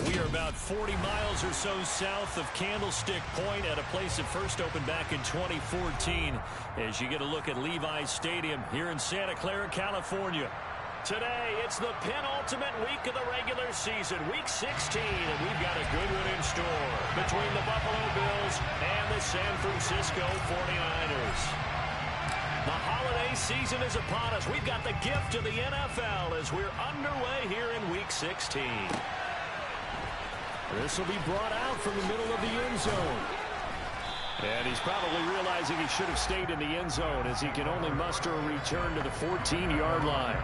We are about 40 miles or so south of Candlestick Point at a place that first opened back in 2014 as you get a look at Levi's Stadium here in Santa Clara, California. Today, it's the penultimate week of the regular season, week 16, and we've got a good one in store between the Buffalo Bills and the San Francisco 49ers. The holiday season is upon us. We've got the gift of the NFL as we're underway here in week 16. This will be brought out from the middle of the end zone. And he's probably realizing he should have stayed in the end zone as he can only muster a return to the 14-yard line.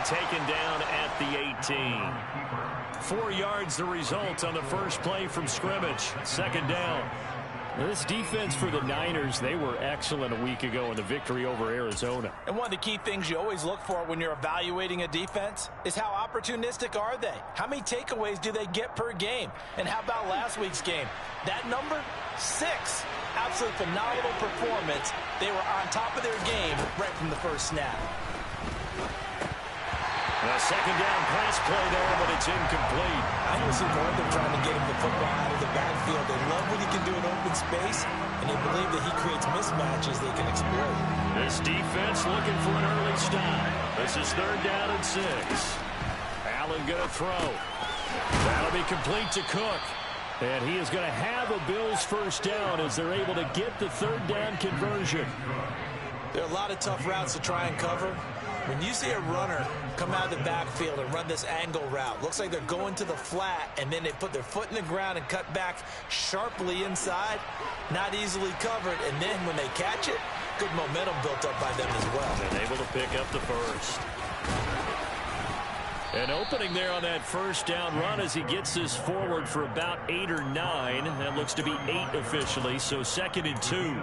Taken down at the 18. 4 yards the result on the first play from scrimmage. Second down. This defense for the Niners, they were excellent a week ago in the victory over Arizona. And one of the key things you always look for when you're evaluating a defense is how opportunistic are they? How many takeaways do they get per game? And how about last week's game? That number? 6. Absolutely phenomenal performance. They were on top of their game right from the first snap. A second down pass play there, but it's incomplete. I usually more than trying to get him the football out of the backfield. They love what he can do in open space, and they believe that he creates mismatches they can exploit. This defense looking for an early stop. This is third down and 6. Allen going to throw. That'll be complete to Cook. And he is going to have a Bills first down as they're able to get the third down conversion. There are a lot of tough routes to try and cover. When you see a runner come out of the backfield and run this angle route, looks like they're going to the flat, and then they put their foot in the ground and cut back sharply inside, not easily covered, and then when they catch it, good momentum built up by them as well. And able to pick up the first. An opening there on that first down run as he gets this forward for about 8 or 9. That looks to be 8 officially, so 2nd and 2.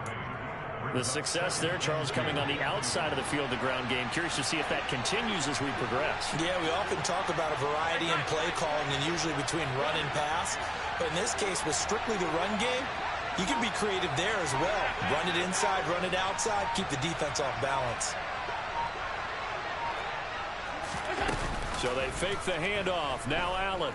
The success there, Charles, coming on the outside of the field, the ground game. Curious to see if that continues as we progress. Yeah, we often talk about a variety in play calling and usually between run and pass. But in this case, with strictly the run game, you can be creative there as well. Run it inside, run it outside, keep the defense off balance. So they fake the handoff. Now Allen.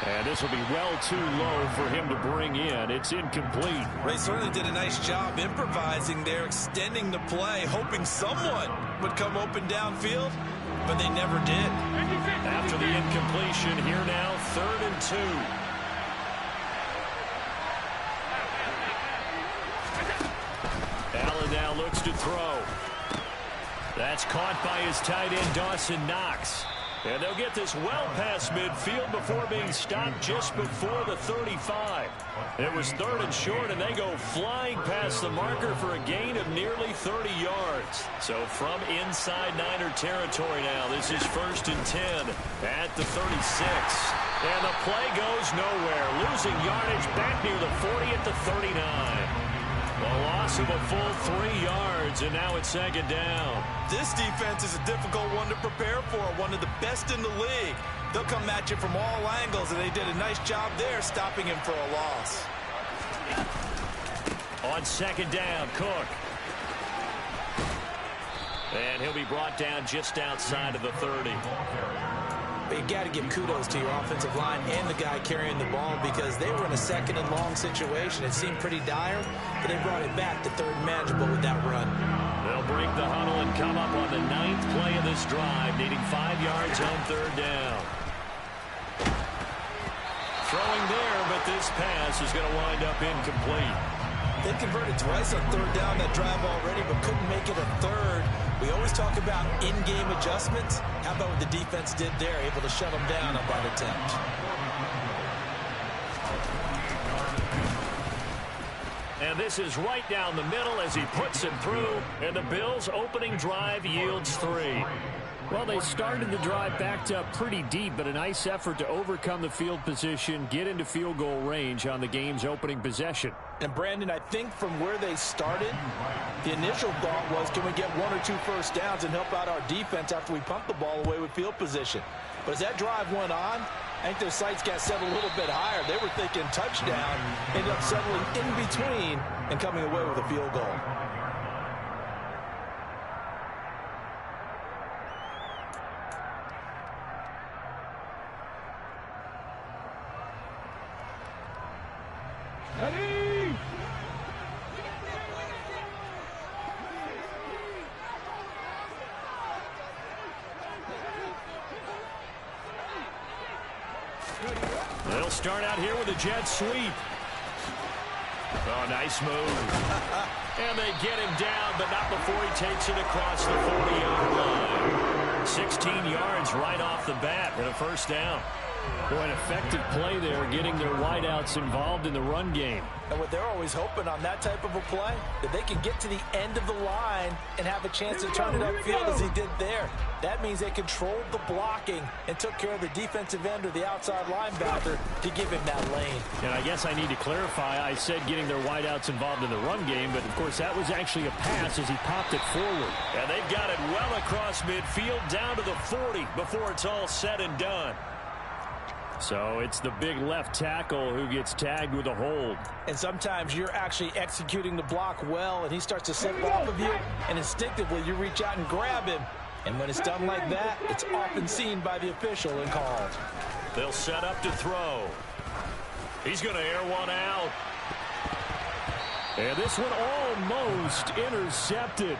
And this will be well too low for him to bring in. It's incomplete. They certainly did a nice job improvising there, extending the play, hoping someone would come open downfield, but they never did. After the incompletion, here now, 3rd and 2. Allen now looks to throw. That's caught by his tight end, Dawson Knox. And they'll get this well past midfield before being stopped just before the 35. It was 3rd and short, and they go flying past the marker for a gain of nearly 30 yards. So from inside Niner territory now, this is 1st and 10 at the 36. And the play goes nowhere. Losing yardage back near the 40 at the 39. A loss of a full 3 yards, and now it's 2nd down. This defense is a difficult one to prepare for, one of the best in the league. They'll come at you from all angles, and they did a nice job there stopping him for a loss. On 2nd down, Cook. And he'll be brought down just outside of the 30. But you got to give kudos to your offensive line and the guy carrying the ball because they were in a 2nd and long situation. It seemed pretty dire, but they brought it back to 3rd and manageable with that run. They'll break the huddle and come up on the 9th play of this drive, needing 5 yards on 3rd down. Throwing there, but this pass is going to wind up incomplete. They converted twice on 3rd down that drive already, but couldn't make it a 3rd. We always talk about in-game adjustments. How about what the defense did there, able to shut them down on that attempt? And this is right down the middle as he puts it through, and the Bills' opening drive yields 3. Well, they started the drive backed up pretty deep, but a nice effort to overcome the field position, get into field goal range on the game's opening possession. And, Brandon, I think from where they started, the initial thought was, can we get 1 or 2 first downs and help out our defense after we pump the ball away with field position? But as that drive went on, I think their sights got set a little bit higher. They were thinking touchdown, ended up settling in between and coming away with a field goal. They'll start out here with a jet sweep. Oh, nice move. And they get him down, but not before he takes it across the 40-yard line. 16 yards right off the bat and a first down. Boy, an effective play there, getting their wideouts involved in the run game. And what they're always hoping on that type of a play, that they can get to the end of the line and have a chance to turn it upfield as he did there. That means they controlled the blocking and took care of the defensive end or the outside linebacker to give him that lane. And I guess I need to clarify, I said getting their wideouts involved in the run game, but of course that was actually a pass as he popped it forward. And they've got it well across midfield down to the 40 before it's all said and done. So it's the big left tackle who gets tagged with a hold. And sometimes you're actually executing the block well, and he starts to slip off of you, and instinctively you reach out and grab him. And when it's done like that, it's often seen by the official and called. They'll set up to throw. He's going to air one out. And this one almost intercepted.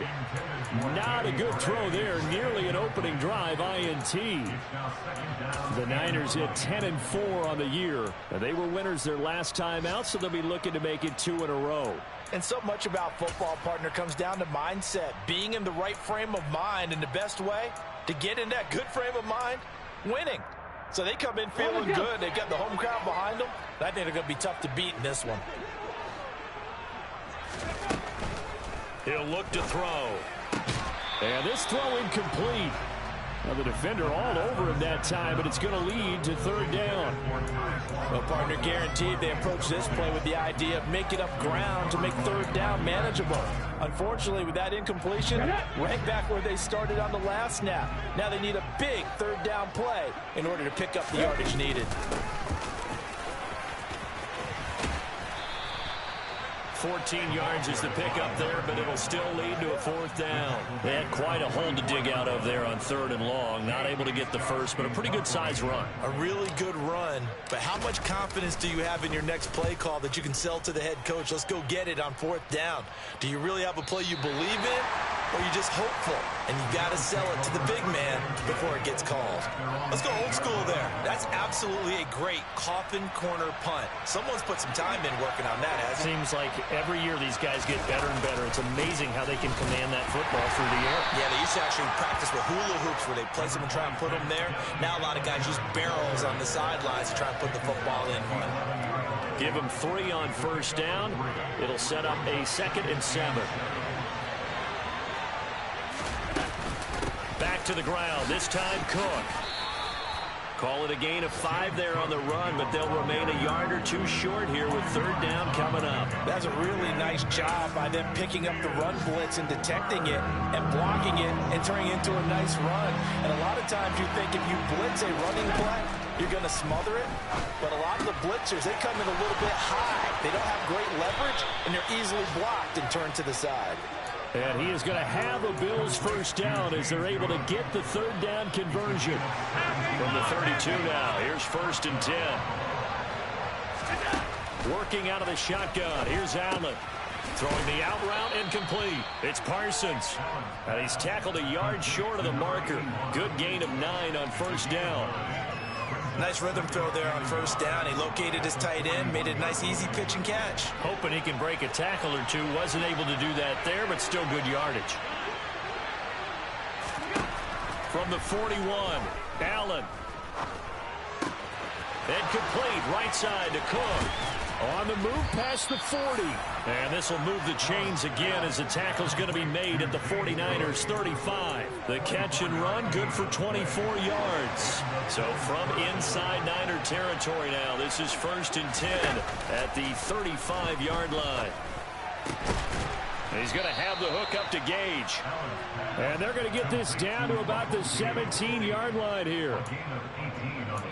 Not a good throw there. Nearly an opening drive INT. The Niners hit 10-4 on the year. And they were winners their last time out, so they'll be looking to make it 2 in a row. And so much about football, partner, comes down to mindset. Being in the right frame of mind, and the best way to get in that good frame of mind, winning. So they come in feeling good. They've got the home crowd behind them. I think they're going to be tough to beat in this one. He'll look to throw. And this throw incomplete. Now the defender all over him that time, but it's going to lead to third down. Well, partner, guaranteed they approach this play with the idea of making up ground to make third down manageable. Unfortunately, with that incompletion, right back where they started on the last snap. Now they need a big third down play in order to pick up the yardage needed. 14 yards is the pickup there, but it'll still lead to a fourth down. They had quite a hole to dig out of there on 3rd and long. Not able to get the first, but a pretty good size run. A really good run, but how much confidence do you have in your next play call that you can sell to the head coach? Let's go get it on 4th down. Do you really have a play you believe in, or are you just hopeful? And you got to sell it to the big man before it gets called. Let's go old school there. That's absolutely a great coffin corner punt. Someone's put some time in working on that, hasn't it? Seems like every year these guys get better and better. It's amazing how they can command that football through the air. Yeah, they used to actually practice with hula hoops where they place them and try and put them there. Now a lot of guys use barrels on the sidelines to try and put the football in one. Give them 3 on 1st down. It'll set up a 2nd and 7. Back to the ground. This time Cook. Call it a gain of 5 there on the run, but they'll remain a yard or 2 short here with 3rd down coming up. That's a really nice job by them picking up the run blitz and detecting it and blocking it and turning it into a nice run. And a lot of times you think if you blitz a running play, you're going to smother it. But a lot of the blitzers, they come in a little bit high. They don't have great leverage, and they're easily blocked and turned to the side. And he is going to have a Bills first down as they're able to get the 3rd down conversion. From the 32 now, here's 1st and 10. Working out of the shotgun, here's Allen. Throwing the out route incomplete. It's Parsons. And he's tackled a yard short of the marker. Good gain of 9 on 1st down. Nice rhythm throw there on 1st down. He located his tight end, made it a nice, easy pitch and catch. Hoping he can break a tackle or 2. Wasn't able to do that there, but still good yardage. From the 41, Allen. And complete right side to Cook. On the move past the 40. And this will move the chains again as the tackle's going to be made at the 49ers 35. The catch and run good for 24 yards. So from inside Niner territory now, this is 1st and 10 at the 35-yard line. He's going to have the hook up to Gage. And they're going to get this down to about the 17-yard line here.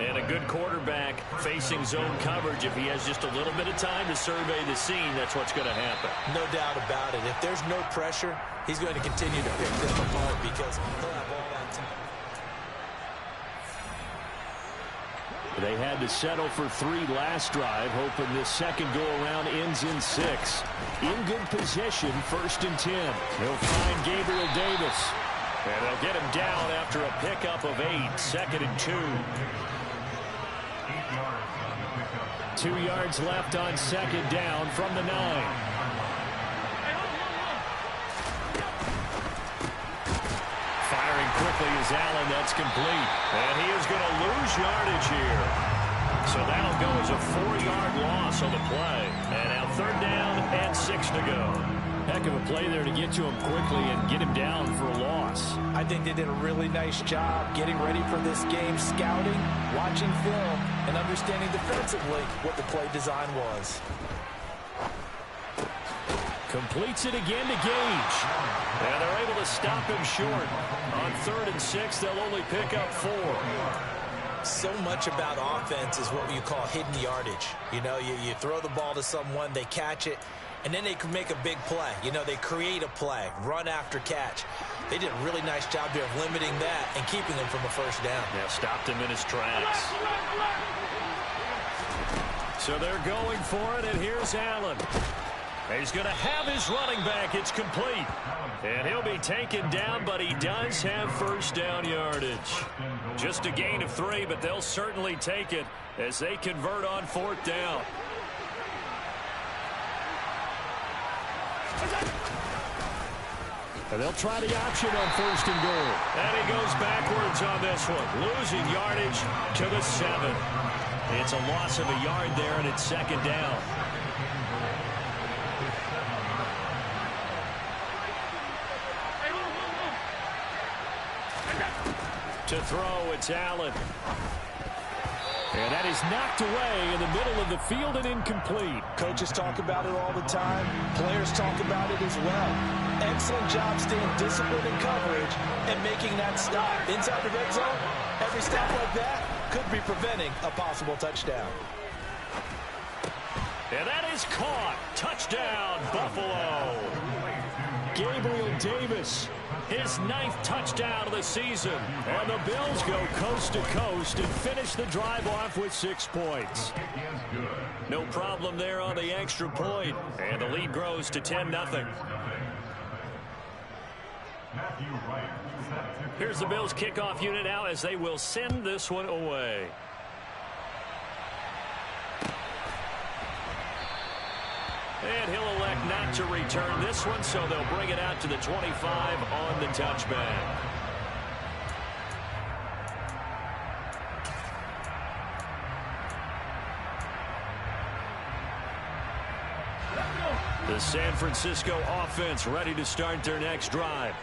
And a good quarterback facing zone coverage. If he has just a little bit of time to survey the scene, that's what's going to happen. No doubt about it. If there's no pressure, he's going to continue to pick them apart because he'll have all that time. They had to settle for 3 last drive, hoping this second go-around ends in 6. In good position, 1st and 10. They'll find Gabriel Davis. And they'll get him down after a pickup of 8, 2nd and 2. 2 yards left on 2nd down from the 9. Firing quickly is Allen. That's complete. And he is going to lose yardage here. So that'll go as a 4-yard loss on the play. And now 3rd down and 6 to go. Heck of a play there to get to him quickly and get him down for a loss. I think they did a really nice job getting ready for this game, scouting, watching film, and understanding defensively what the play design was. Completes it again to Gage. And they're able to stop him short. On 3rd and 6, they'll only pick up 4. So much about offense is what you call hidden yardage. You know, you throw the ball to someone, they catch it, and then they can make a big play. You know, they create a play, run after catch. They did a really nice job here of limiting that and keeping him from a 1st down. Yeah, stopped him in his tracks. So they're going for it, and here's Allen. He's going to have his running back. It's complete. And he'll be taken down, but he does have 1st down yardage. Just a gain of 3, but they'll certainly take it as they convert on 4th down. And they'll try the option on 1st and goal. And he goes backwards on this one, losing yardage to the 7. It's a loss of a yard there, and it's 2nd down. To throw, it's Allen. And that is knocked away in the middle of the field and incomplete. Coaches talk about it all the time. Players talk about it as well. Excellent job staying disciplined in coverage and making that stop. Inside the red zone, every stop like that could be preventing a possible touchdown. And that is caught. Touchdown, Buffalo. Gabriel Davis, his 9th touchdown of the season. And the Bills go coast to coast and finish the drive off with 6 points. No problem there on the extra point. And the lead grows to 10-0. Here's the Bills kickoff unit now as they will send this one away. And he'll elect not to return this one, so they'll bring it out to the 25 on the touchback. The San Francisco offense ready to start their next drive.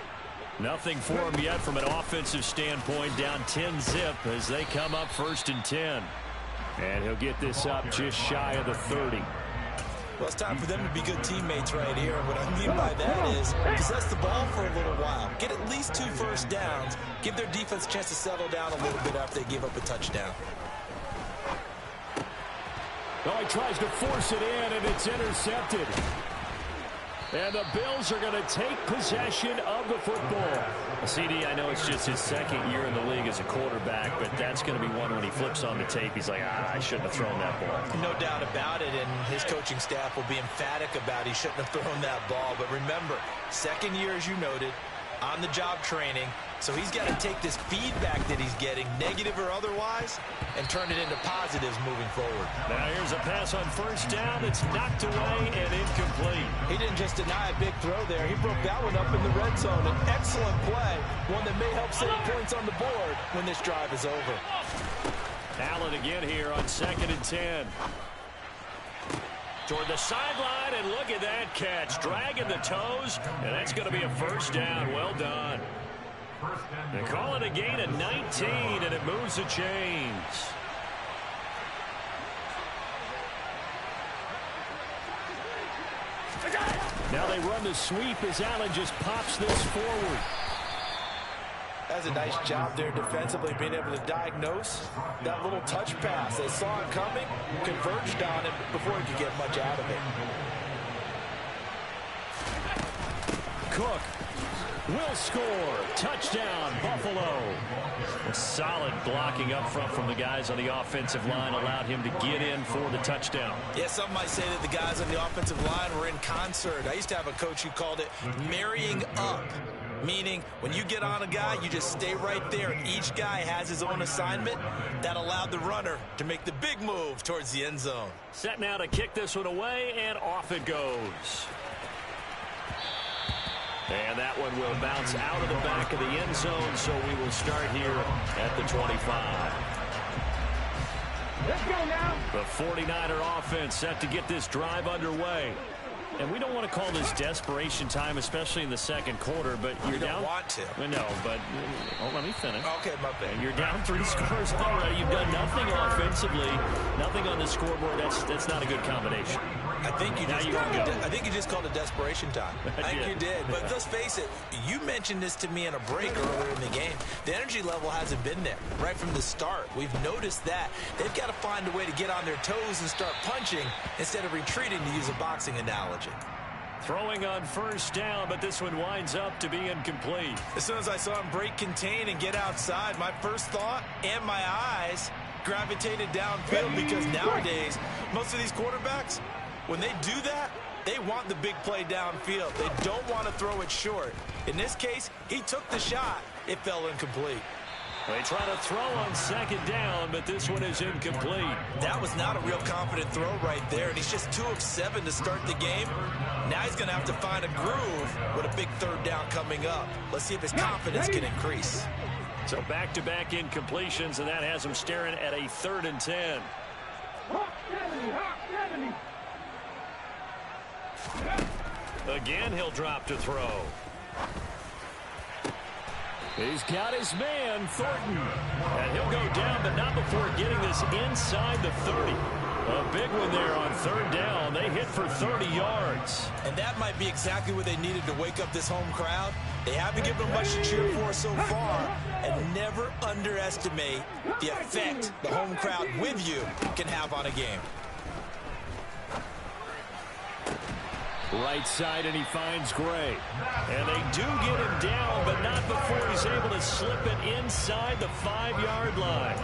Nothing for them yet from an offensive standpoint, down 10-zip as they come up 1st and 10. And he'll get this up just shy of the 30. Well, it's time for them to be good teammates right here. And what I mean by that is possess the ball for a little while. Get at least 2 first downs. Give their defense a chance to settle down a little bit after they give up a touchdown. Oh, he tries to force it in, and it's intercepted. And the Bills are going to take possession of the football. CD, I know it's just his 2nd year in the league as a quarterback, but that's going to be one when he flips on the tape. He's like, I shouldn't have thrown that ball. No doubt about it, and his coaching staff will be emphatic about he shouldn't have thrown that ball. But remember, 2nd year, as you noted, on-the-job training. So he's got to take this feedback that he's getting, negative or otherwise, and turn it into positives moving forward. Now here's a pass on 1st down. It's knocked away and incomplete. He didn't just deny a big throw there. He broke that one up in the red zone. An excellent play, one that may help save points on the board when this drive is over. Allen again here on 2nd and 10. Toward the sideline, and look at that catch. Dragging the toes, and that's going to be a first down. Well done. They call it a gain of 19, and it moves the chains. Now they run the sweep as Allen just pops this forward. That's a nice job there defensively, being able to diagnose that little touch pass. They saw it coming, converged on it before he could get much out of it. Cook will score. Touchdown, Buffalo. Solid blocking up front from the guys on the offensive line allowed him to get in for the touchdown. Yeah, some might say that the guys on the offensive line were in concert. I used to have a coach who called it marrying up, meaning when you get on a guy, you just stay right there, and each guy has his own assignment. That allowed the runner to make the big move towards the end zone. Set now to kick this one away, and off it goes. And that one will bounce out of the back of the end zone, so we will start here at the 25. Let's go now. The 49er offense set to get this drive underway. And we don't want to call this desperation time, especially in the second quarter, but you're down. You don't want to. No, but let me finish. Okay, my bad. You're down 3 scores already. You've done nothing offensively, nothing on the scoreboard. That's not a good combination. I think you just called it desperation time. I think you did. But let's face it, you mentioned this to me in a break earlier in the game. The energy level hasn't been there right from the start. We've noticed that. They've got to find a way to get on their toes and start punching instead of retreating, to use a boxing analogy. Throwing on first down, but this one winds up to be incomplete. As soon as I saw him break contain and get outside, my first thought and my eyes gravitated downfield, because nowadays, most of these quarterbacks, when they do that, they want the big play downfield. They don't want to throw it short. In this case, he took the shot. It fell incomplete. They try to throw on second down, but this one is incomplete. That was not a real confident throw right there, and he's just 2 of 7 to start the game. Now he's going to have to find a groove with a big third down coming up. Let's see if his confidence can increase. So back-to-back incompletions, and that has him staring at a 3rd and 10. Again, he'll drop to throw. He's got his man, Thornton. And he'll go down, but not before getting this inside the 30. A big one there on 3rd down. They hit for 30 yards. And that might be exactly what they needed to wake up this home crowd. They haven't given them much to cheer for so far. And never underestimate the effect the home crowd with you can have on a game. Right side, and he finds Gray. And they do get him down, but not before he's able to slip it inside the 5-yard line.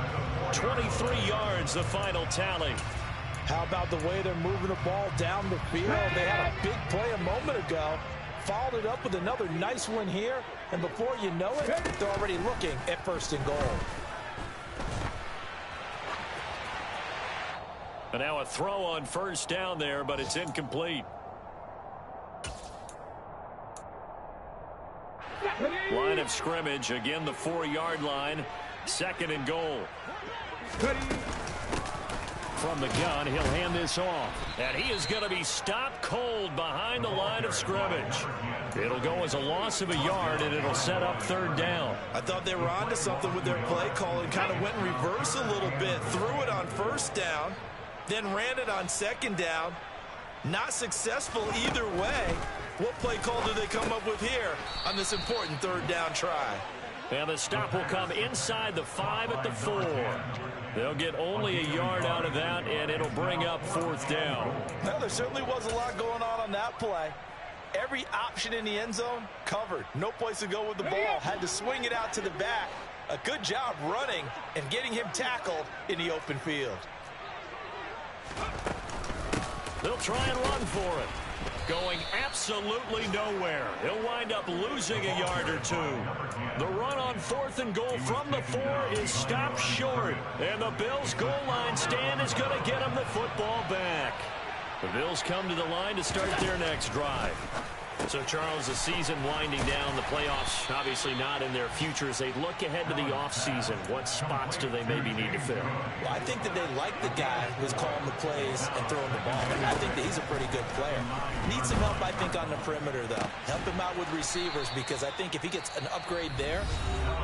23 yards, the final tally. How about the way they're moving the ball down the field? They had a big play a moment ago, followed it up with another nice one here, and before you know it, they're already looking at 1st and goal. And now a throw on 1st down there, but it's incomplete. Line of scrimmage, again the 4-yard line, 2nd and goal. From the gun, he'll hand this off. And he is going to be stopped cold behind the line of scrimmage. It'll go as a loss of a yard, and it'll set up 3rd down. I thought they were onto something with their play call and kind of went in reverse a little bit. Threw it on 1st down, then ran it on 2nd down. Not successful either way. What play call do they come up with here on this important 3rd down try? And the stop will come inside the 5 at the 4. They'll get only a yard out of that, and it'll bring up 4th down. Well, there certainly was a lot going on that play. Every option in the end zone covered. No place to go with the ball. Had to swing it out to the back. A good job running and getting him tackled in the open field. They'll try and run for it. Going absolutely nowhere. He'll wind up losing a yard or 2. The run on 4th and goal from the 4 is stopped short. And the Bills' goal line stand is going to get him the football back. The Bills come to the line to start their next drive. So, Charles, the season winding down, the playoffs obviously not in their future. As they look ahead to the offseason, what spots do they maybe need to fill? Well, I think that they like the guy who's calling the plays and throwing the ball. I think that he's a pretty good player. Needs some help, I think, on the perimeter, though. Help him out with receivers, because I think if he gets an upgrade there,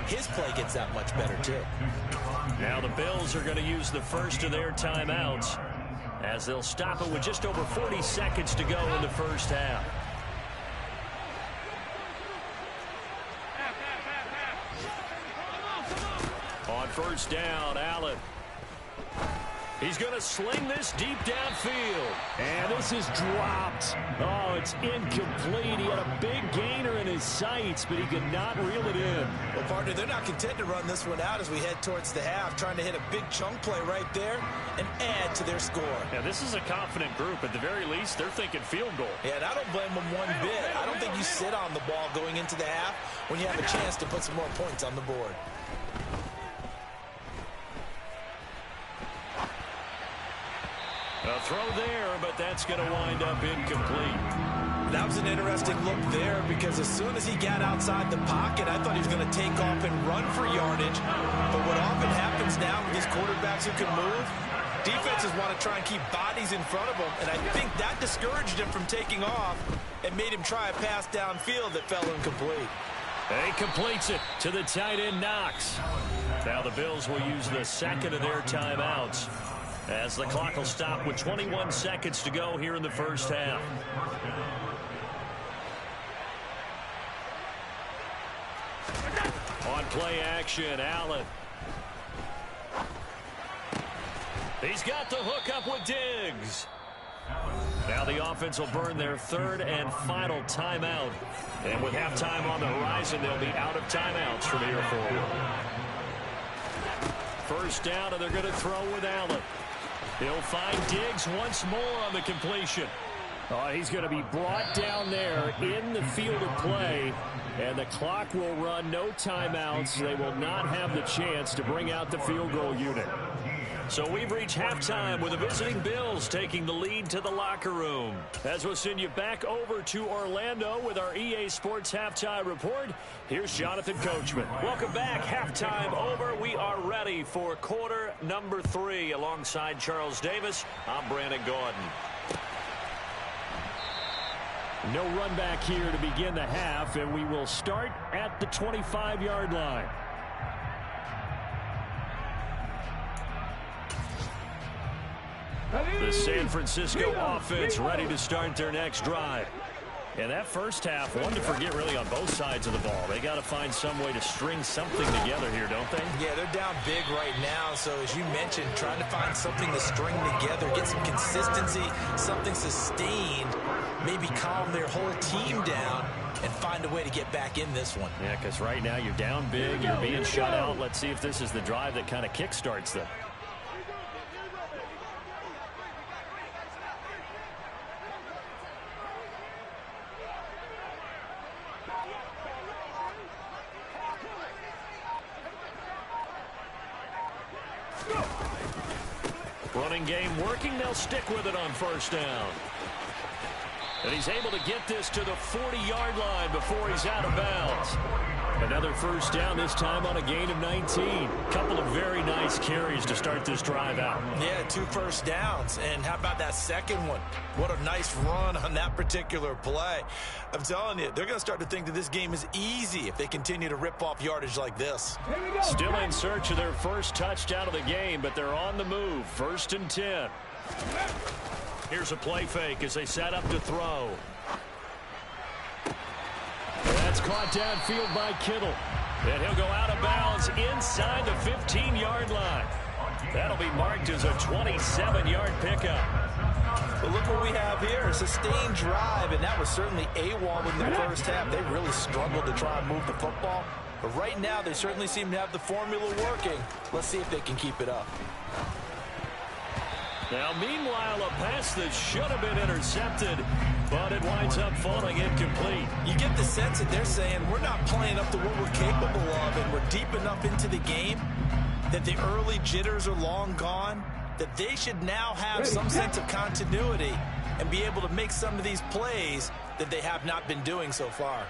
his play gets that much better, too. Now the Bills are going to use the first of their timeouts as they'll stop it with just over 40 seconds to go in the first half. On first down, Allen. He's going to sling this deep downfield. And this is dropped. Oh, it's incomplete. He had a big gainer in his sights, but he could not reel it in. Well, partner, they're not content to run this one out as we head towards the half, trying to hit a big chunk play right there and add to their score. Yeah, this is a confident group. At the very least, they're thinking field goal. Yeah, and I don't blame them one bit. I don't think you sit on the ball going into the half when you have a chance to put some more points on the board. A throw there, but that's going to wind up incomplete. That was an interesting look there, because as soon as he got outside the pocket, I thought he was going to take off and run for yardage. But what often happens now with these quarterbacks who can move, defenses want to try and keep bodies in front of them, and I think that discouraged him from taking off and made him try a pass downfield that fell incomplete. He completes it to the tight end, Knox. Now the Bills will use the second of their timeouts, as the clock will stop with 21 seconds to go here in the first half. On play action, Allen. He's got the hook up with Diggs. Now the offense will burn their third and final timeout. And with halftime on the horizon, they'll be out of timeouts from here forward. First down, and they're going to throw with Allen. He'll find Diggs once more on the completion. Oh, he's going to be brought down there in the field of play, and the clock will run, no timeouts. They will not have the chance to bring out the field goal unit. So we've reached halftime with the visiting Bills taking the lead to the locker room. As we'll send you back over to Orlando with our EA Sports Halftime Report, here's Jonathan Coachman. Welcome back. Halftime over. We are ready for quarter number 3. Alongside Charles Davis, I'm Brandon Gordon. No run back here to begin the half, and we will start at the 25-yard line. The San Francisco offense ready to start their next drive. And that first half, one to forget really on both sides of the ball. They got to find some way to string something together here, don't they? Yeah, they're down big right now. So as you mentioned, trying to find something to string together, get some consistency, something sustained, maybe calm their whole team down and find a way to get back in this one. Yeah, because right now you're down big, you're being shut out. Let's see if this is the drive that kind of kickstarts them. Running game working. They'll stick with it on first down. And he's able to get this to the 40-yard line before he's out of bounds. Another first down, this time on a gain of 19. Couple of very nice carries to start this drive out. Yeah, 2 first downs. And how about that second one? What a nice run on that particular play. I'm telling you, they're going to start to think that this game is easy if they continue to rip off yardage like this. Still in search of their first touchdown of the game, but they're on the move. 1st and 10. Here's a play fake as they set up to throw. That's caught downfield by Kittle. And he'll go out of bounds inside the 15-yard line. That'll be marked as a 27-yard pickup. But look what we have here, a sustained drive, and that was certainly AWOL in the first half. They really struggled to try and move the football. But right now, they certainly seem to have the formula working. Let's see if they can keep it up. Now, meanwhile, a pass that should have been intercepted, but it winds up falling incomplete. You get the sense that they're saying we're not playing up to what we're capable of, and we're deep enough into the game that the early jitters are long gone, that they should now have some sense of continuity and be able to make some of these plays that they have not been doing so far.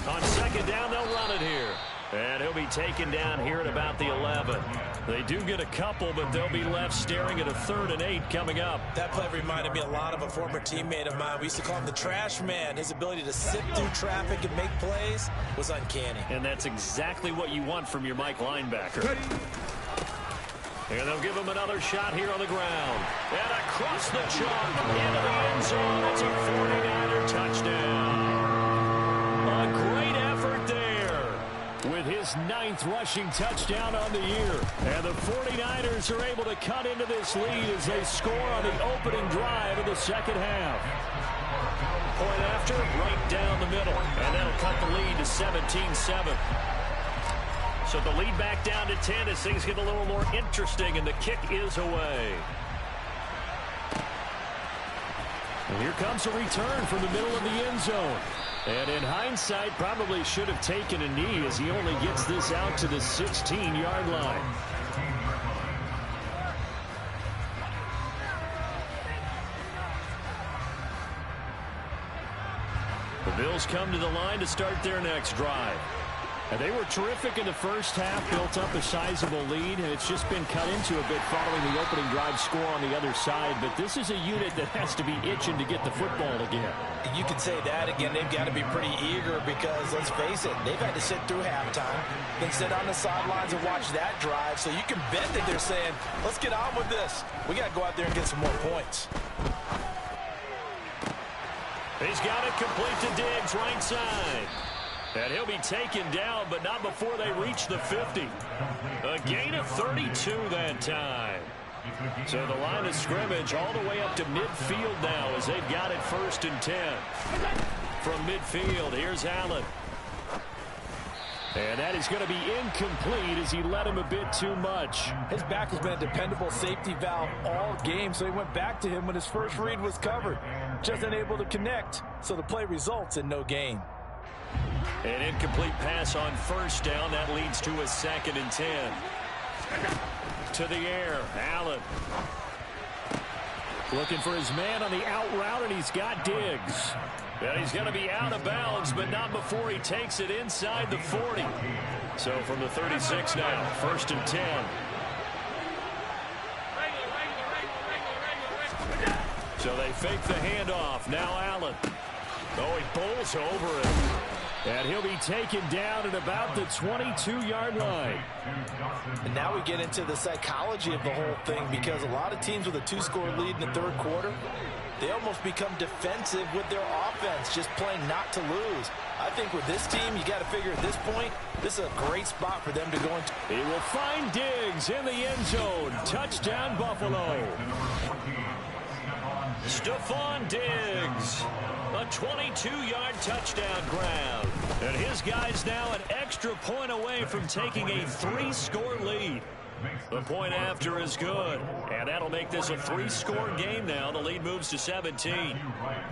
On second down, they'll run it here. And he'll be taken down here at about the 11. They do get a couple, but they'll be left staring at a 3rd and 8 coming up. That play reminded me a lot of a former teammate of mine. We used to call him the trash man. His ability to sift through traffic and make plays was uncanny. And that's exactly what you want from your Mike linebacker. And they'll give him another shot here on the ground. And across the chalk into the end zone. It's a 49er touchdown. A great effort there with his 9th rushing touchdown on the year. And the 49ers are able to cut into this lead as they score on the opening drive of the second half. Point after, right down the middle. And that'll cut the lead to 17-7. So the lead back down to 10 as things get a little more interesting, and the kick is away. And here comes a return from the middle of the end zone. And in hindsight, probably should have taken a knee as he only gets this out to the 16-yard line. The Bills come to the line to start their next drive. And they were terrific in the first half, built up a sizable lead, and it's just been cut into a bit following the opening drive score on the other side. But this is a unit that has to be itching to get the football again. You could say that again. They've got to be pretty eager because, let's face it, they've had to sit through halftime, then sit on the sidelines and watch that drive. So you can bet that they're saying, let's get on with this. We got to go out there and get some more points. He's got it complete to Diggs, right side. And he'll be taken down, but not before they reach the 50. A gain of 32 that time. So the line of scrimmage all the way up to midfield now as they've got it 1st and 10. From midfield, here's Allen. And that is going to be incomplete as he led him a bit too much. His back has been a dependable safety valve all game, so he went back to him when his first read was covered. Just unable to connect, so the play results in no gain. An incomplete pass on 1st down. That leads to a 2nd and 10. To the air, Allen. Looking for his man on the out route, and he's got Diggs. And he's going to be out of bounds, but not before he takes it inside the 40. So from the 36 now, 1st and 10. So they fake the handoff. Now Allen. Oh, he bowls over it. And he'll be taken down at about the 22-yard line. And now we get into the psychology of the whole thing, because a lot of teams with a 2-score lead in the 3rd quarter, they almost become defensive with their offense, just playing not to lose. I think with this team, you got to figure at this point, this is a great spot for them to go into. He will find Diggs in the end zone. Touchdown, Buffalo. Stephon Diggs. A 22-yard touchdown grab. And his guy's now an extra point away from taking a 3-score lead. The point after is good. And that'll make this a 3-score game now. The lead moves to 17.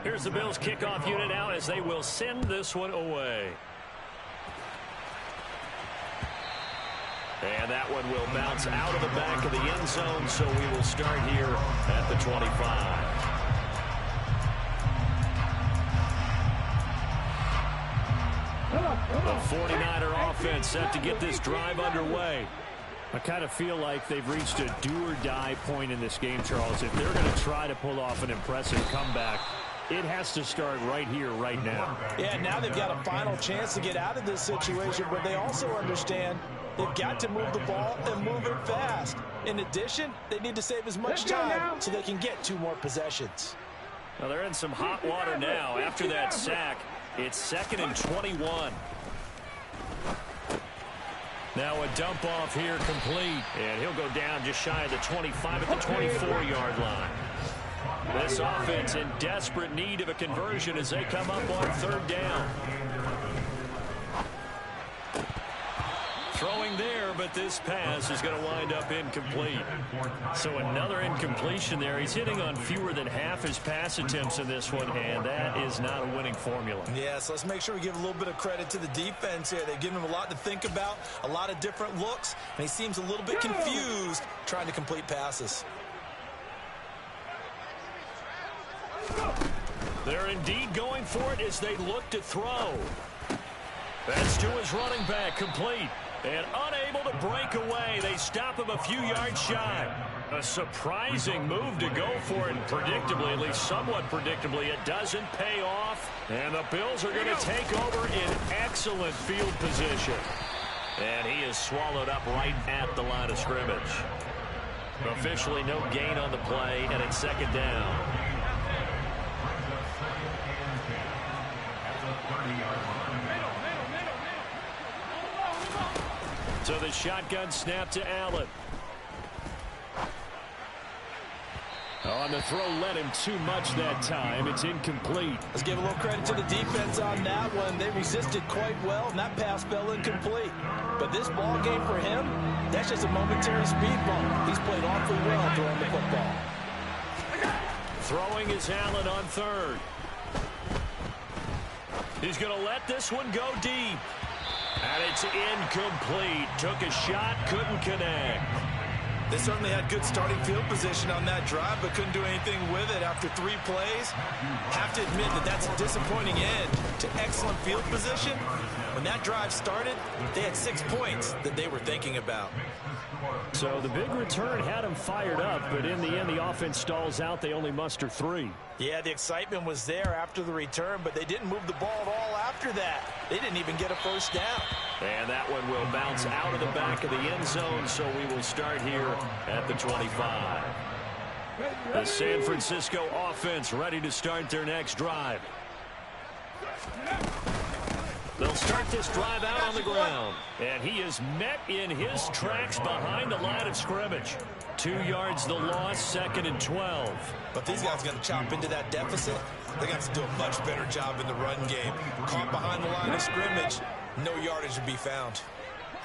Here's the Bills kickoff unit now as they will send this one away. And that one will bounce out of the back of the end zone, so we will start here at the 25. The 49er offense set to get this drive underway. I kind of feel like they've reached a do-or-die point in this game, Charles. If they're going to try to pull off an impressive comeback, it has to start right here, right now. Yeah, now they've got a final chance to get out of this situation, but they also understand they've got to move the ball and move it fast. In addition, they need to save as much time so they can get 2 more possessions. Well, they're in some hot water now. After that sack, it's 2nd and 21. Now a dump off here complete. And he'll go down just shy of the 25 at the 24-yard line. This offense in desperate need of a conversion as they come up on 3rd down. Throw throwing there, but this pass is going to wind up incomplete. So another incompletion there. He's hitting on fewer than half his pass attempts in this one, and that is not a winning formula. Yeah, so let's make sure we give a little bit of credit to the defense here. They've given him a lot to think about, a lot of different looks, and he seems a little bit confused trying to complete passes. They're indeed going for it as they look to throw. That's to his running back, complete. And unable to break away. They stop him a few yards shy. A surprising move to go for it. And predictably, at least somewhat predictably, it doesn't pay off. And the Bills are going to take over in excellent field position. And he is swallowed up right at the line of scrimmage. Officially no gain on the play, and it's second down. So the shotgun snap to Allen. On the throw, led him too much that time. It's incomplete. Let's give a little credit to the defense on that one. They resisted quite well, and that pass fell incomplete. But this ball game for him, that's just a momentary speed bump. He's played awfully well throwing the football. Throwing is Allen on third. He's going to let this one go deep. And it's incomplete. Took a shot, couldn't connect. They certainly had good starting field position on that drive, but couldn't do anything with it after 3 plays. Have to admit that that's a disappointing end to excellent field position. When that drive started, they had 6 points that they were thinking about. So the big return had them fired up, but in the end, the offense stalls out. They only muster 3. Yeah, the excitement was there after the return, but they didn't move the ball at all after that. They didn't even get a first down. And that one will bounce out of the back of the end zone, so we will start here at the 25. The San Francisco offense ready to start their next drive. They'll start this drive out on the ground. And he is met in his tracks behind the line of scrimmage. 2 yards the loss, second and 12. But these guys got to chop into that deficit. They got to do a much better job in the run game. Caught behind the line of scrimmage, no yardage to be found.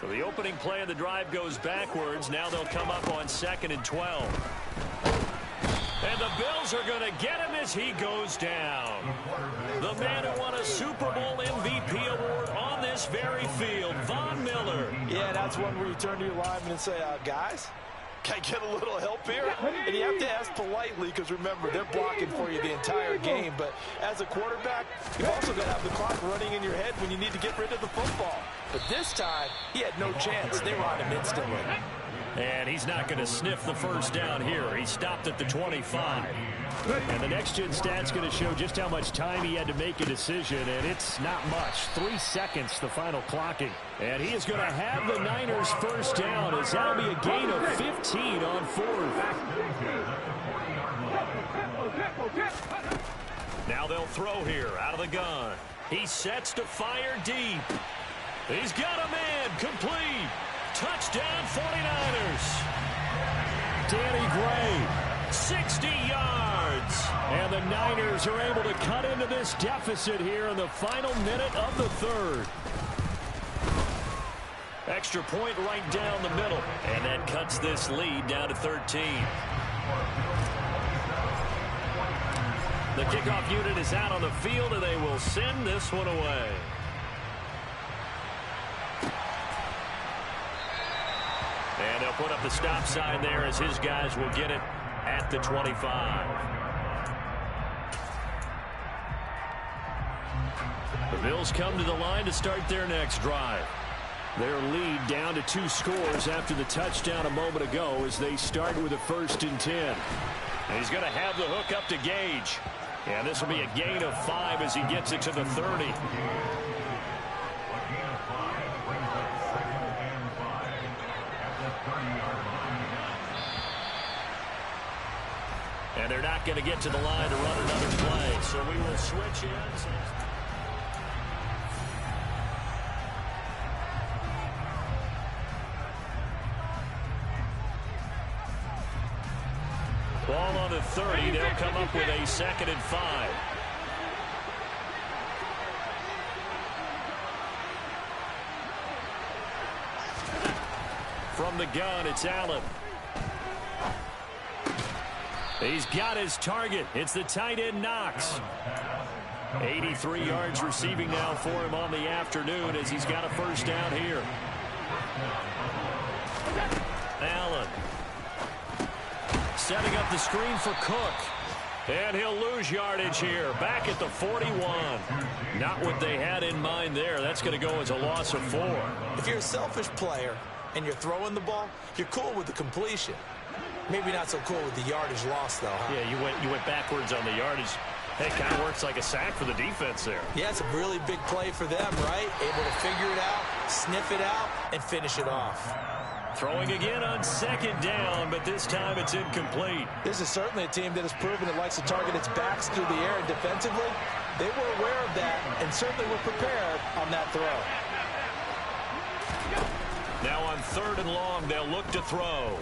So the opening play of the drive goes backwards. Now they'll come up on second and 12. And the Bills are going to get him as he goes down. The man who won a Super Bowl MVP award on this very field, Von Miller. Yeah, that's one where you turn to your lineman and say, guys, can I get a little help here? And you have to ask politely because, remember, they're blocking for you the entire game. But as a quarterback, you've also got to have the clock running in your head when you need to get rid of the football. But this time, he had no chance. They were on him instantly. And he's not going to sniff the first down here. He stopped at the 25. And the next-gen stat's going to show just how much time he had to make a decision, and it's not much. 3 seconds, the final clocking. And he is going to have the Niners first down, as that'll be a gain of 15 on 4th. Now they'll throw here out of the gun. He sets to fire deep. He's got a man, complete. Touchdown 49ers. Danny Gray, 60 yards. And the Niners are able to cut into this deficit here in the final minute of the third. Extra point right down the middle. And that cuts this lead down to 13. The kickoff unit is out on the field, and they will send this one away. And they'll put up the stop sign there as his guys will get it at the 25. The Bills come to the line to start their next drive. Their lead down to 2 scores after the touchdown a moment ago as they start with a 1st and 10. And he's going to have the hook up to Gage. And this will be a gain of 5 as he gets it to the 30. And they're not going to get to the line to run another play. So we will switch ends. Ball on the 30. They'll come up with a 2nd and 5. From the gun, it's Allen. He's got his target. It's the tight end, Knox. 83 yards receiving now for him on the afternoon as he's got a first down here. Allen. Setting up the screen for Cook. And he'll lose yardage here. Back at the 41. Not what they had in mind there. That's going to go as a loss of 4. If you're a selfish player and you're throwing the ball, you're cool with the completion. Maybe not so cool with the yardage loss, though, huh? Yeah, you went backwards on the yardage. Hey, kind of works like a sack for the defense there. Yeah, it's a really big play for them, right? Able to figure it out, sniff it out, and finish it off. Throwing again on second down, but this time it's incomplete. This is certainly a team that has proven it likes to target its backs through the air, and defensively, they were aware of that and certainly were prepared on that throw. Now on 3rd and long, they'll look to throw.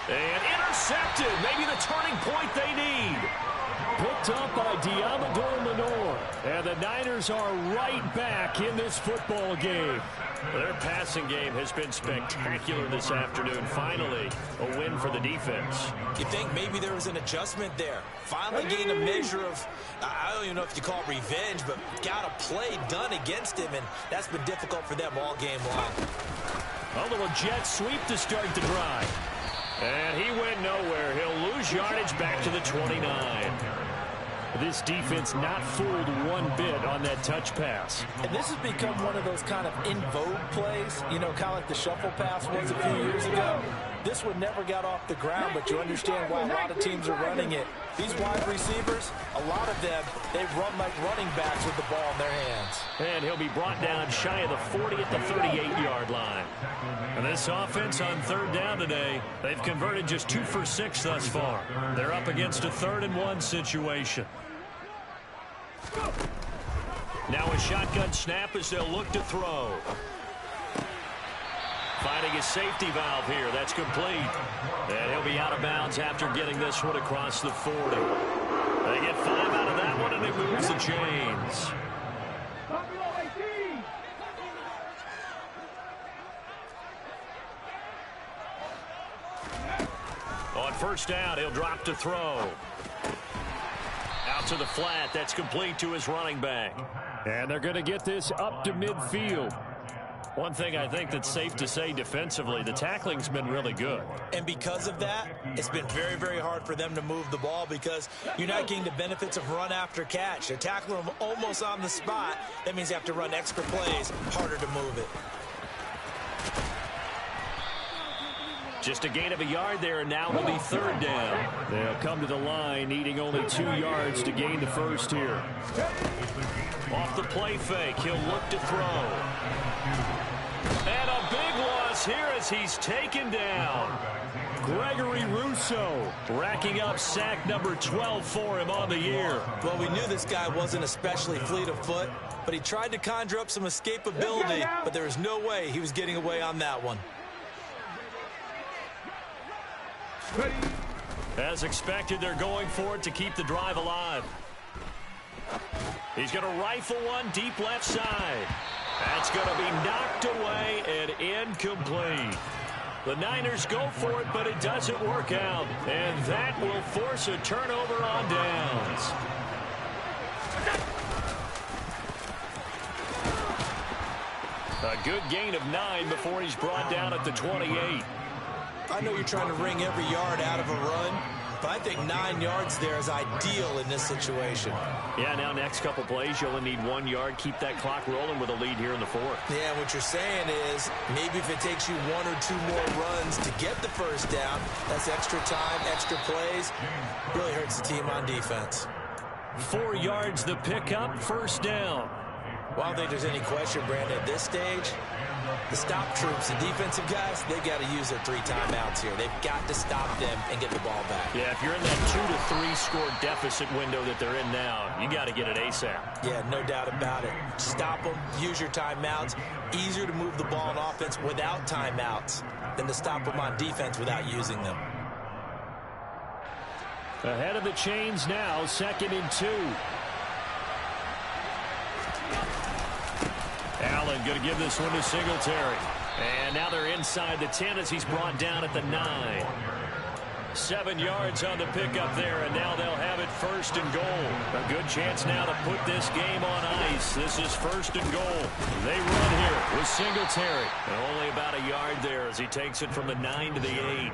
And intercepted. Maybe the turning point they need. Picked up by Diamador Lenore. And the Niners are right back in this football game. Their passing game has been spectacular this afternoon. Finally, a win for the defense. You think maybe there was an adjustment there. Finally gained a measure of, I don't even know if you call it revenge, but got a play done against him, and that's been difficult for them all game long. A little jet sweep to start the drive. And he went nowhere. He'll lose yardage back to the 29. This defense not fooled one bit on that touch pass. And this has become one of those kind of in vogue plays, you know, kind of like the shuffle pass was a few years ago. This one never got off the ground, but you understand why a lot of teams are running it. These wide receivers, a lot of them, they run like running backs with the ball in their hands. And he'll be brought down shy of the 40 at the 38-yard line. And this offense on 3rd down today, they've converted just 2 for 6 thus far. They're up against a 3rd and 1 situation. Now a shotgun snap as they'll look to throw. Finding his safety valve here. That's complete. And he'll be out of bounds after getting this one across the 40. They get 5 out of that one, and it moves the chains. On 1st down, he'll drop to throw. Out to the flat. That's complete to his running back. And they're going to get this up to midfield. One thing I think that's safe to say defensively, the tackling's been really good. And because of that, it's been very, very hard for them to move the ball because you're not getting the benefits of run after catch. They're tackling them almost on the spot. That means you have to run extra plays, harder to move it. Just a gain of a yard there, and now it'll be 3rd down. They'll come to the line, needing only 2 yards to gain the first here. Off the play fake, he'll look to throw. And a big loss here as he's taken down. Gregory Rousseau racking up sack number 12 for him on the year. Well, we knew this guy wasn't especially fleet of foot, but he tried to conjure up some escapability, but there was no way he was getting away on that one. As expected, they're going for it to keep the drive alive. He's going to rifle one deep left side. That's going to be knocked away and incomplete. The Niners go for it, but it doesn't work out. And that will force a turnover on downs. A good gain of 9 before he's brought down at the 28. I know you're trying to wring every yard out of a run, but I think 9 yards there is ideal in this situation. Yeah, now next couple plays, you only need 1 yard. Keep that clock rolling with a lead here in the 4th. Yeah, what you're saying is maybe if it takes you 1 or 2 more runs to get the first down, that's extra time, extra plays. Really hurts the team on defense. 4 yards the pickup, 1st down. Well, I don't think there's any question, Brandon, at this stage, the stop troops, the defensive guys, they've got to use their 3 timeouts here. They've got to stop them and get the ball back. Yeah, if you're in that 2 to 3 score deficit window that they're in now, you got to get it ASAP. Yeah, no doubt about it. Stop them, use your timeouts. Easier to move the ball on offense without timeouts than to stop them on defense without using them. Ahead of the chains now, 2nd and 2. Allen Allen going to give this one to Singletary. And now they're inside the 10 as he's brought down at the 9. 7 yards on the pickup there, and now they'll have it 1st and goal. A good chance now to put this game on ice. This is 1st and goal. They run here with Singletary. And only about a yard there as he takes it from the 9 to the 8.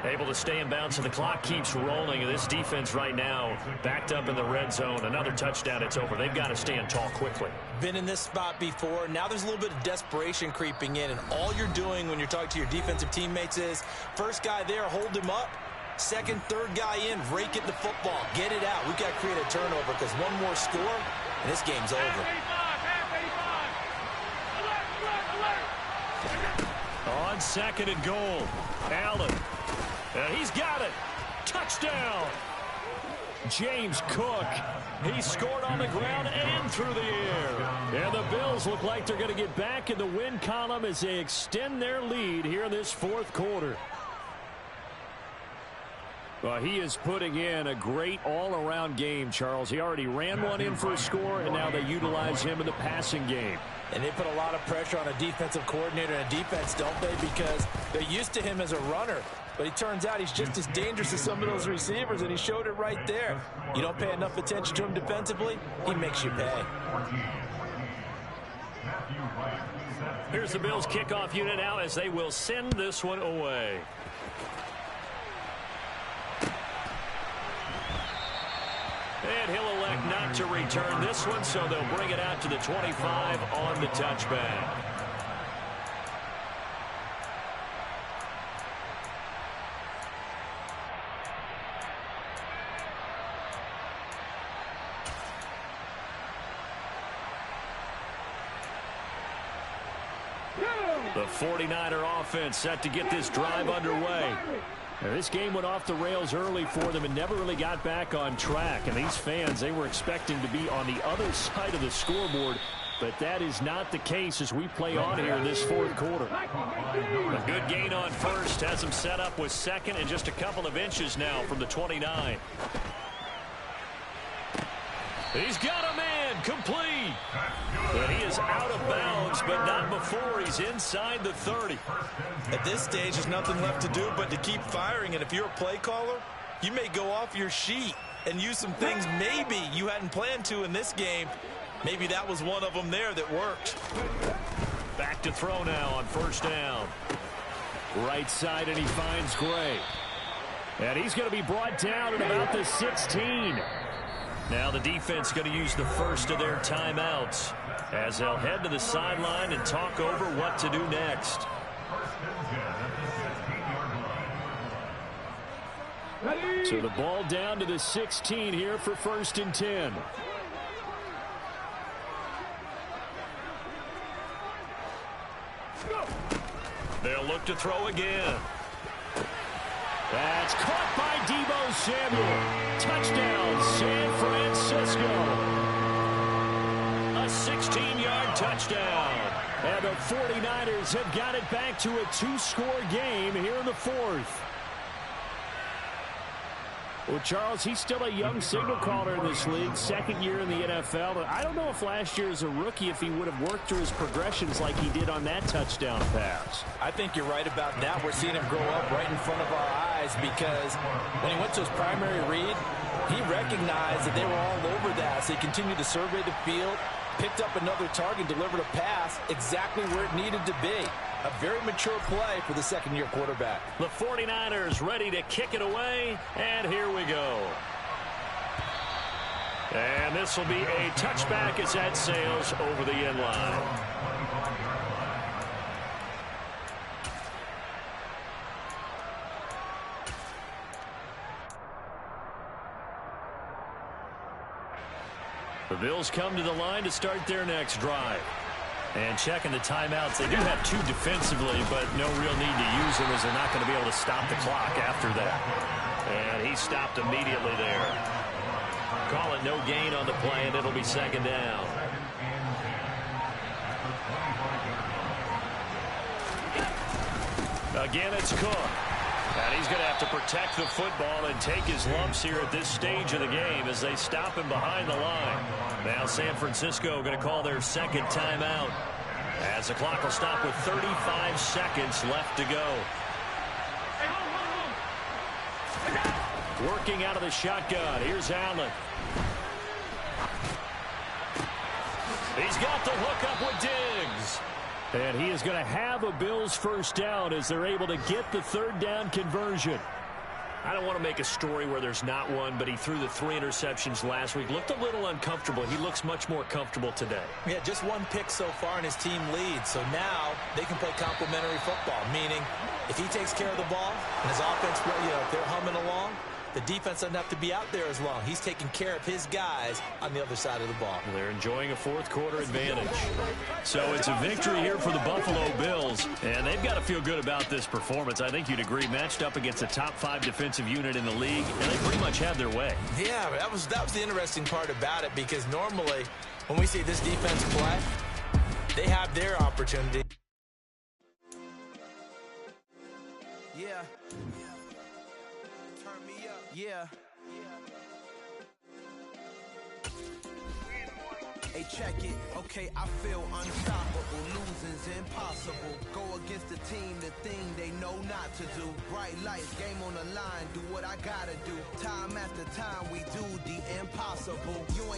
Able to stay in bounds, and the clock keeps rolling. And this defense right now backed up in the red zone. Another touchdown, it's over. They've got to stand tall quickly. Been in this spot before. Now there's a little bit of desperation creeping in, and all you're doing when you're talking to your defensive teammates is first guy there, hold him up. Second, third guy in, rake it the football. Get it out. We've got to create a turnover because one more score, and this game's over. On 2nd and goal, Allen. And he's got it. Touchdown. James Cook. He scored on the ground and through the air. And the Bills look like they're going to get back in the win column as they extend their lead here in this 4th quarter. Well, he is putting in a great all-around game, Charles. He already ran one in for a score, and now they utilize him in the passing game. And they put a lot of pressure on a defensive coordinator and a defense, don't they? Because they're used to him as a runner. But it turns out he's just as dangerous as some of those receivers, and he showed it right there. You don't pay enough attention to him defensively, he makes you pay. Here's the Bills kickoff unit now as they will send this one away. And he'll elect not to return this one, so they'll bring it out to the 25 on the touchback. The 49er offense set to get this drive underway. Now, this game went off the rails early for them and never really got back on track. And these fans, they were expecting to be on the other side of the scoreboard. But that is not the case as we play on here in this 4th quarter. A good gain on 1st. Has him set up with 2nd and just a couple of inches now from the 29. He's got a man complete. But he is out of bounds, but not before he's inside the 30. At this stage, there's nothing left to do but to keep firing. And if you're a play caller, you may go off your sheet and use some things maybe you hadn't planned to in this game. Maybe that was one of them there that worked. Back to throw now on 1st down. Right side, and he finds Gray. And he's going to be brought down at about the 16. Now the defense going to use the first of their timeouts as they'll head to the sideline and talk over what to do next. So the ball down to the 16 here for 1st and 10. They'll look to throw again. That's caught by Deebo Samuel. Touchdown, San Francisco. A 16-yard touchdown. And the 49ers have got it back to a 2-score game here in the 4th. Well, Charles, he's still a young signal caller in this league, 2nd year in the NFL. But I don't know if last year as a rookie, if he would have worked through his progressions like he did on that touchdown pass. I think you're right about that. We're seeing him grow up right in front of our eyes because when he went to his primary read, he recognized that they were all over that. So he continued to survey the field, picked up another target, delivered a pass exactly where it needed to be. A very mature play for the 2nd-year quarterback. The 49ers ready to kick it away, and here we go. And this will be a touchback as that sails over the end line. The Bills come to the line to start their next drive. And checking the timeouts, they do have 2 defensively, but no real need to use them as they're not going to be able to stop the clock after that. And he stopped immediately there. Call it no gain on the play, and it'll be 2nd down. Again, it's Cook. And he's going to have to protect the football and take his lumps here at this stage of the game as they stop him behind the line. Now San Francisco going to call their 2nd timeout. As the clock will stop with 35 seconds left to go. Working out of the shotgun. Here's Allen. He's got the hook up with Diggs. And he is going to have a Bills first down as they're able to get the third down conversion. I don't want to make a story where there's not one, but he threw the 3 interceptions last week. Looked a little uncomfortable. He looks much more comfortable today. Yeah, just 1 pick so far and his team leads. So now they can play complementary football, meaning if he takes care of the ball and his offense, if they're humming along, the defense doesn't have to be out there as long. He's taking care of his guys on the other side of the ball. They're enjoying a fourth-quarter advantage. So it's a victory here for the Buffalo Bills, and they've got to feel good about this performance. I think you'd agree, matched up against a top-5 defensive unit in the league, and they pretty much had their way. Yeah, that was the interesting part about it, because normally when we see this defense play, they have their opportunity. Yeah. Turn me up. Yeah. Hey, check it. Okay, I feel unstoppable. Losing's impossible. Go against the team, the thing they know not to do. Bright lights, game on the line. Do what I gotta do. Time after time, we do the impossible. You ain't